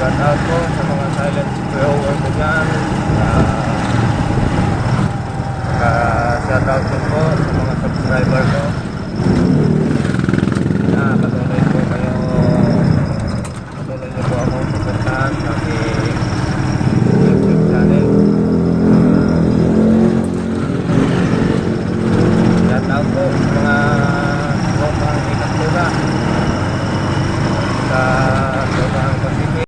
Shout out po sa mga silent viewer ko dyan. Shout out din po sa mga subscriber ko.